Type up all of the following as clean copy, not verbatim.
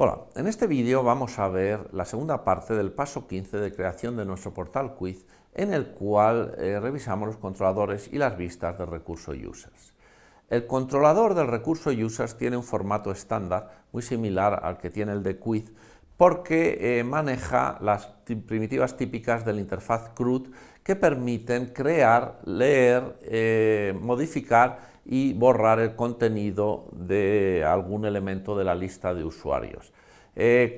Hola, en este vídeo vamos a ver la segunda parte del paso 15 de creación de nuestro portal Quiz, en el cual revisamos los controladores y las vistas del recurso Users. El controlador del recurso Users tiene un formato estándar muy similar al que tiene el de Quiz, porque maneja las primitivas típicas de la interfaz CRUD que permiten crear, leer, modificar y borrar el contenido de algún elemento de la lista de usuarios.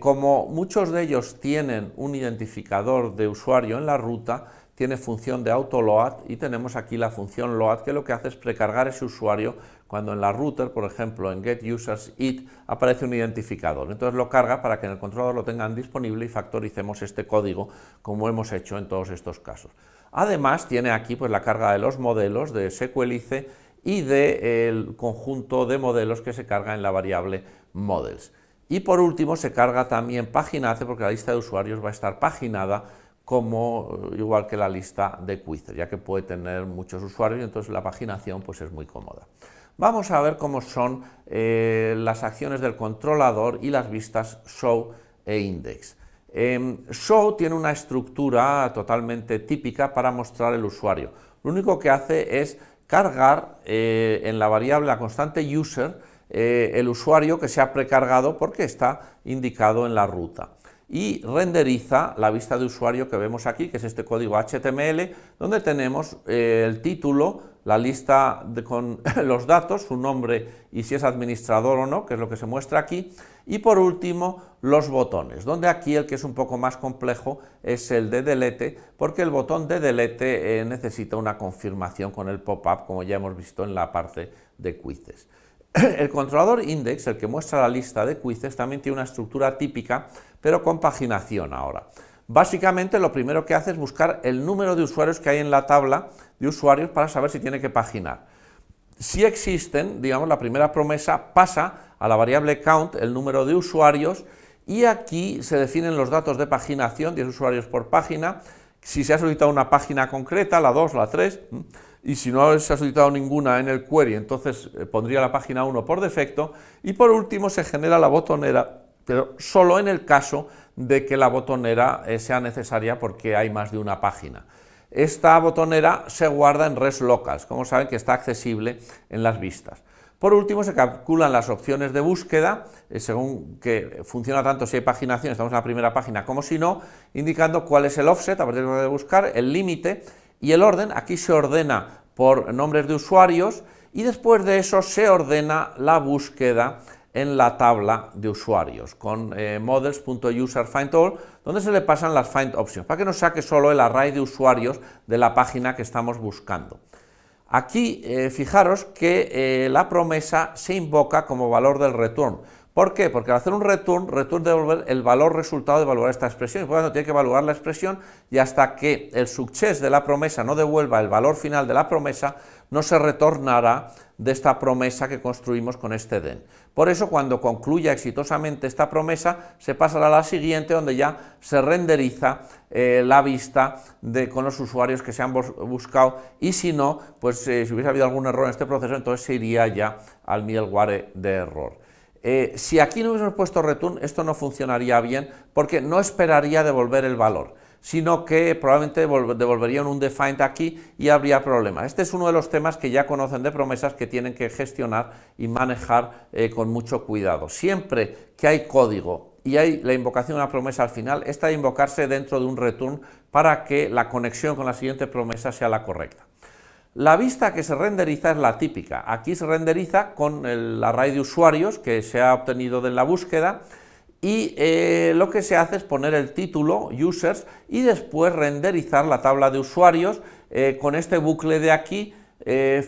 Como muchos de ellos tienen un identificador de usuario en la ruta, tiene función de autoload y tenemos aquí la función load, que lo que hace es precargar ese usuario cuando en la router, por ejemplo en getUsersIt, aparece un identificador. Entonces lo carga para que en el controlador lo tengan disponible y factoricemos este código como hemos hecho en todos estos casos. Además tiene aquí pues la carga de los modelos de SQLice y del conjunto de modelos que se carga en la variable models. Y por último se carga también paginate, porque la lista de usuarios va a estar paginada como igual que la lista de quizzes, ya que puede tener muchos usuarios y entonces la paginación pues es muy cómoda. Vamos a ver cómo son las acciones del controlador y las vistas show e index. Show tiene una estructura totalmente típica para mostrar el usuario. Lo único que hace es cargar en la variable, la constante user, el usuario que se ha precargado porque está indicado en la ruta, y renderiza la vista de usuario que vemos aquí, que es este código HTML, donde tenemos el título, la lista con los datos, su nombre y si es administrador o no, que es lo que se muestra aquí, y por último los botones, donde aquí el que es un poco más complejo es el de delete, porque el botón de delete necesita una confirmación con el pop-up, como ya hemos visto en la parte de quizzes. El controlador index, el que muestra la lista de quizzes, también tiene una estructura típica, pero con paginación ahora. Básicamente lo primero que hace es buscar el número de usuarios que hay en la tabla de usuarios para saber si tiene que paginar. Si existen, digamos, la primera promesa pasa a la variable count, el número de usuarios, y aquí se definen los datos de paginación, 10 usuarios por página, si se ha solicitado una página concreta, la 2, la 3, y si no se ha solicitado ninguna en el query, entonces pondría la página 1 por defecto, y por último se genera la botonera, pero solo en el caso de que la botonera sea necesaria porque hay más de una página. Esta botonera se guarda en res locals, como saben que está accesible en las vistas. Por último se calculan las opciones de búsqueda, según que funciona tanto si hay paginación, estamos en la primera página, como si no, indicando cuál es el offset a partir de buscar, el límite y el orden. Aquí se ordena por nombres de usuarios y después de eso se ordena la búsqueda en la tabla de usuarios con models.userFindAll, donde se le pasan las find options, para que nos saque solo el array de usuarios de la página que estamos buscando. Aquí fijaros que la promesa se invoca como valor del return. ¿Por qué? Porque al hacer un return devolver el valor resultado de evaluar esta expresión, y por lo tanto tiene que evaluar la expresión, y hasta que el success de la promesa no devuelva el valor final de la promesa, no se retornará de esta promesa que construimos con este den. Por eso, cuando concluya exitosamente esta promesa, se pasará a la siguiente, donde ya se renderiza la vista con los usuarios que se han buscado, y si no, pues si hubiese habido algún error en este proceso, entonces se iría ya al middleware de error. Si aquí no hubiésemos puesto return, esto no funcionaría bien, porque no esperaría devolver el valor, sino que probablemente devolvería un undefined aquí y habría problemas. Este es uno de los temas que ya conocen de promesas, que tienen que gestionar y manejar con mucho cuidado. Siempre que hay código y hay la invocación de una promesa al final, esta debe invocarse dentro de un return para que la conexión con la siguiente promesa sea la correcta. La vista que se renderiza es la típica. Aquí se renderiza con el array de usuarios que se ha obtenido de la búsqueda, y lo que se hace es poner el título, users, y después renderizar la tabla de usuarios con este bucle de aquí,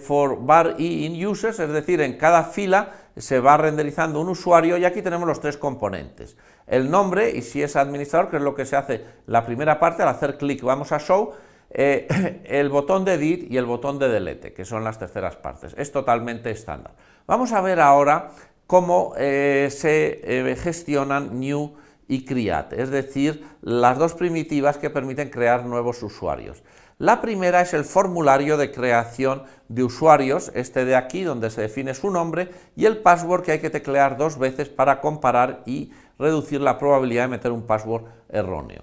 for var i in users, es decir, en cada fila se va renderizando un usuario, y aquí tenemos los tres componentes. El nombre, y si es administrador, que es lo que se hace la primera parte, al hacer clic vamos a show, el botón de edit y el botón de delete, que son las terceras partes. Es totalmente estándar. Vamos a ver ahora cómo se gestionan new y create, es decir, las dos primitivas que permiten crear nuevos usuarios. La primera es el formulario de creación de usuarios, este de aquí, donde se define su nombre, y el password, que hay que teclear 2 veces para comparar y reducir la probabilidad de meter un password erróneo.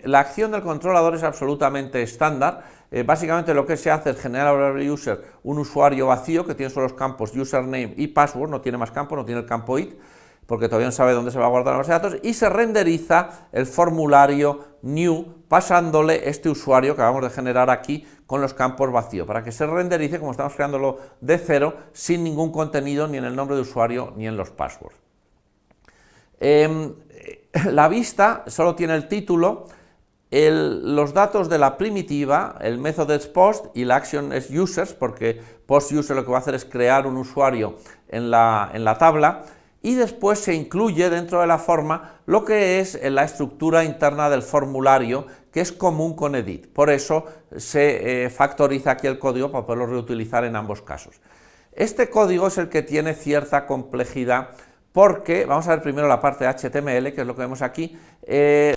La acción del controlador es absolutamente estándar. Básicamente lo que se hace es generar al user un usuario vacío que tiene solo los campos username y password, no tiene más campos, no tiene el campo it, porque todavía no sabe dónde se va a guardar la base de datos, y se renderiza el formulario new pasándole este usuario que acabamos de generar aquí con los campos vacíos, para que se renderice como estamos creándolo de cero, sin ningún contenido ni en el nombre de usuario ni en los passwords. La vista solo tiene el título, los datos de la primitiva, el método es post y la acción es users, porque post user lo que va a hacer es crear un usuario en la tabla, y después se incluye dentro de la forma lo que es la estructura interna del formulario, que es común con edit. Por eso se factoriza aquí el código para poderlo reutilizar en ambos casos. Este código es el que tiene cierta complejidad, porque vamos a ver primero la parte de HTML, que es lo que vemos aquí.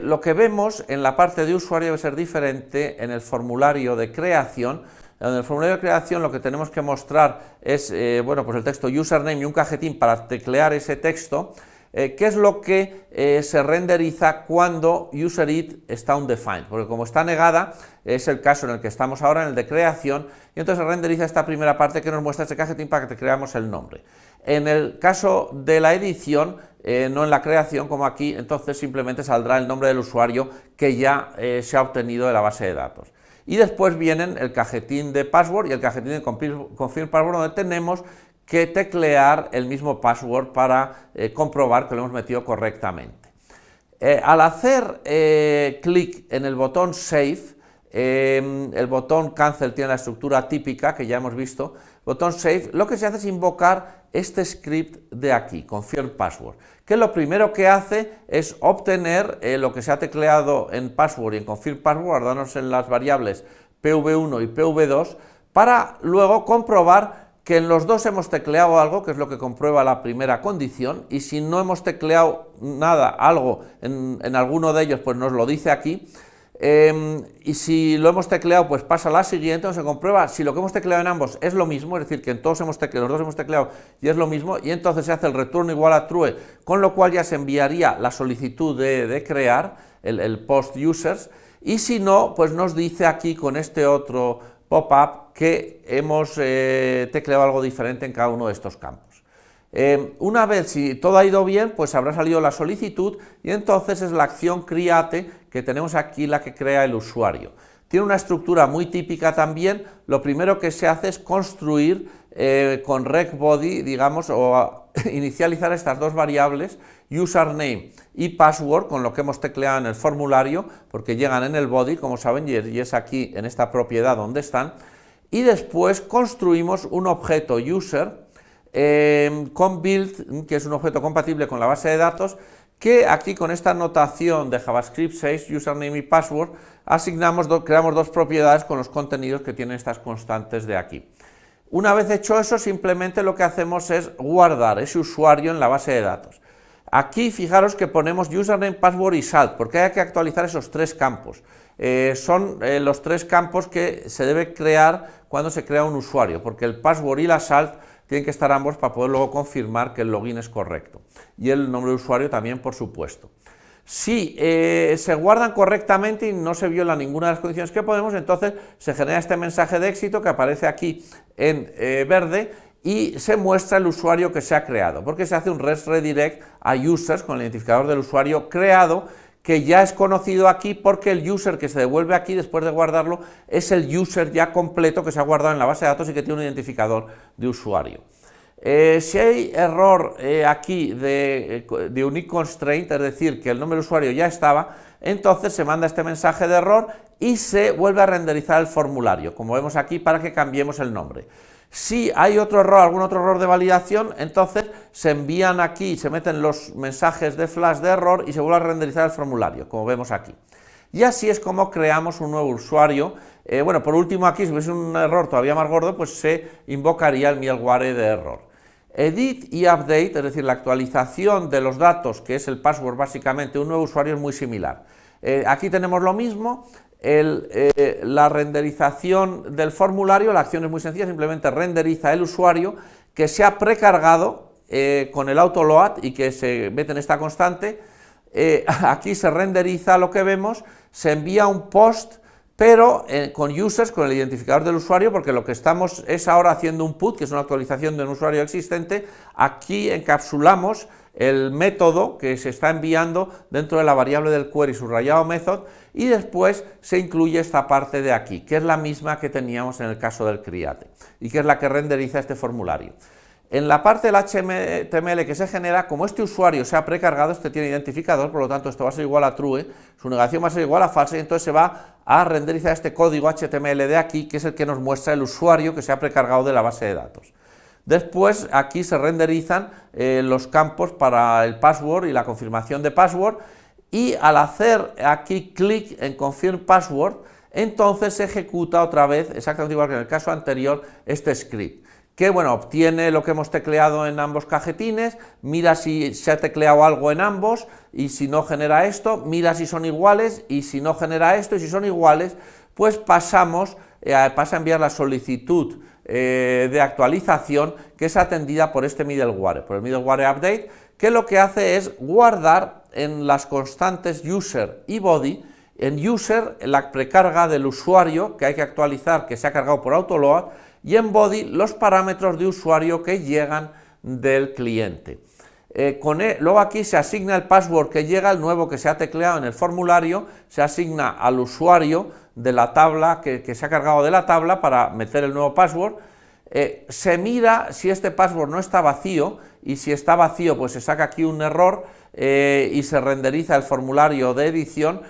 Lo que vemos en la parte de usuario debe ser diferente en el formulario de creación. En el formulario de creación lo que tenemos que mostrar es bueno, pues el texto username y un cajetín para teclear ese texto, que es lo que se renderiza cuando useId está undefined, porque como está negada, es el caso en el que estamos ahora, en el de creación, y entonces se renderiza esta primera parte que nos muestra ese cajetín para que te creamos el nombre. En el caso de la edición, no en la creación como aquí, entonces simplemente saldrá el nombre del usuario que ya se ha obtenido de la base de datos. Y después vienen el cajetín de password y el cajetín de confirm password, donde tenemos que teclear el mismo password para comprobar que lo hemos metido correctamente. Al hacer clic en el botón Save, el botón Cancel tiene la estructura típica que ya hemos visto, botón Save, lo que se hace es invocar este script de aquí, confirm password, que lo primero que hace es obtener lo que se ha tecleado en password y en confirm password, guardarnos en las variables pv1 y pv2, para luego comprobar que en los dos hemos tecleado algo, que es lo que comprueba la primera condición, y si no hemos tecleado nada, algo en alguno de ellos, pues nos lo dice aquí. Y si lo hemos tecleado, pues pasa a la siguiente, se comprueba si lo que hemos tecleado en ambos es lo mismo, es decir, que en todos los dos hemos tecleado y es lo mismo, y entonces se hace el return igual a true, con lo cual ya se enviaría la solicitud de crear el post users, y si no, pues nos dice aquí con este otro pop-up que hemos tecleado algo diferente en cada uno de estos campos. Una vez, si todo ha ido bien, pues habrá salido la solicitud y entonces es la acción create que tenemos aquí, la que crea el usuario. Tiene una estructura muy típica también. Lo primero que se hace es construir con recBody, digamos, o inicializar estas dos variables, username y password, con lo que hemos tecleado en el formulario, porque llegan en el body, como saben, y es aquí en esta propiedad donde están, y después construimos un objeto user con build, que es un objeto compatible con la base de datos, que aquí con esta notación de JavaScript 6, username y password, creamos dos propiedades con los contenidos que tienen estas constantes de aquí. Una vez hecho eso, simplemente lo que hacemos es guardar ese usuario en la base de datos. Aquí fijaros que ponemos username, password y salt, porque hay que actualizar esos tres campos. Son los tres campos que se debe crear cuando se crea un usuario, porque el password y la salt tienen que estar ambos para poder luego confirmar que el login es correcto. Y el nombre de usuario también, por supuesto. Si se guardan correctamente y no se viola ninguna de las condiciones que podemos, entonces se genera este mensaje de éxito que aparece aquí en verde y se muestra el usuario que se ha creado, porque se hace un REST redirect a users con el identificador del usuario creado, que ya es conocido aquí porque el user que se devuelve aquí después de guardarlo es el user ya completo que se ha guardado en la base de datos y que tiene un identificador de usuario. Si hay error aquí de unique constraint, es decir, que el nombre del usuario ya estaba, entonces se manda este mensaje de error y se vuelve a renderizar el formulario, como vemos aquí, para que cambiemos el nombre. Si hay otro error, algún otro error de validación, entonces se envían aquí, se meten los mensajes de flash de error y se vuelve a renderizar el formulario, como vemos aquí. Y así es como creamos un nuevo usuario. Bueno, por último aquí, si hubiese un error todavía más gordo, pues se invocaría el middleware de error. Edit y update, es decir, la actualización de los datos, que es el password básicamente, un nuevo usuario es muy similar. Aquí tenemos lo mismo. la renderización del formulario, la acción es muy sencilla, simplemente renderiza el usuario que se ha precargado con el autoload y que se mete en esta constante. Aquí se renderiza lo que vemos, se envía un post, pero con users, con el identificador del usuario, porque lo que estamos es ahora haciendo un put, que es una actualización de un usuario existente. Aquí encapsulamos el método que se está enviando dentro de la variable del query subrayado method, y después se incluye esta parte de aquí, que es la misma que teníamos en el caso del create, y que es la que renderiza este formulario. En la parte del HTML que se genera, como este usuario se ha precargado, este tiene identificador, por lo tanto esto va a ser igual a true, su negación va a ser igual a falsa, y entonces se va a renderizar este código HTML de aquí, que es el que nos muestra el usuario que se ha precargado de la base de datos. Después aquí se renderizan los campos para el password y la confirmación de password, y al hacer aquí clic en confirm password, entonces se ejecuta otra vez, exactamente igual que en el caso anterior, este script, que bueno, obtiene lo que hemos tecleado en ambos cajetines, mira si se ha tecleado algo en ambos, y si no genera esto, mira si son iguales, y si no genera esto, y si son iguales, pues pasa a enviar la solicitud de actualización, que es atendida por este middleware, por el middleware update, que lo que hace es guardar en las constantes user y body, en user la precarga del usuario que hay que actualizar, que se ha cargado por autoload, y en body los parámetros de usuario que llegan del cliente. Luego aquí se asigna el password que llega, el nuevo que se ha tecleado en el formulario, se asigna al usuario de la tabla, que se ha cargado de la tabla para meter el nuevo password. Se mira si este password no está vacío, y si está vacío pues se saca aquí un error y se renderiza el formulario de edición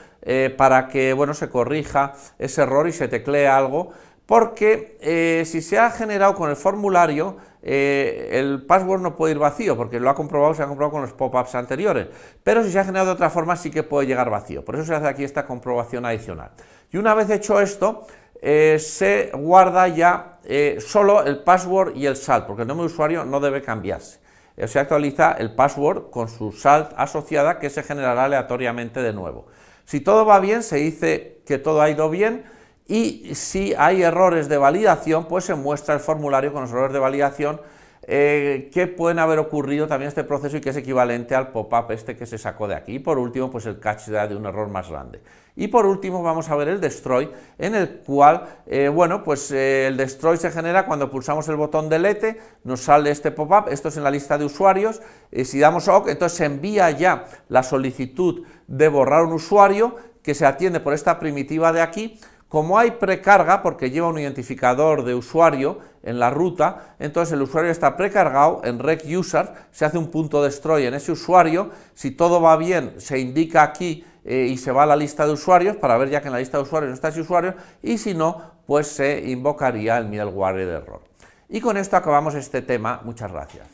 para que bueno, se corrija ese error y se teclee algo, porque si se ha generado con el formulario el password no puede ir vacío, porque se ha comprobado con los pop-ups anteriores, pero si se ha generado de otra forma sí que puede llegar vacío, por eso se hace aquí esta comprobación adicional. Y una vez hecho esto, se guarda ya solo el password y el salt, porque el nombre de usuario no debe cambiarse. Se actualiza el password con su salt asociada, que se generará aleatoriamente de nuevo. Si todo va bien, se dice que todo ha ido bien, y si hay errores de validación, pues se muestra el formulario con los errores de validación que pueden haber ocurrido también en este proceso y que es equivalente al pop-up este que se sacó de aquí. Y por último, pues el catch de un error más grande. Y por último vamos a ver el destroy, en el cual, bueno, pues el destroy se genera cuando pulsamos el botón delete, nos sale este pop-up, esto es en la lista de usuarios, si damos OK, entonces se envía ya la solicitud de borrar un usuario, que se atiende por esta primitiva de aquí. Como hay precarga, porque lleva un identificador de usuario en la ruta, entonces el usuario está precargado en rec user, se hace un punto destroy en ese usuario, si todo va bien se indica aquí y se va a la lista de usuarios para ver ya que en la lista de usuarios no está ese usuario, y si no, pues se invocaría el middleware de error. Y con esto acabamos este tema, muchas gracias.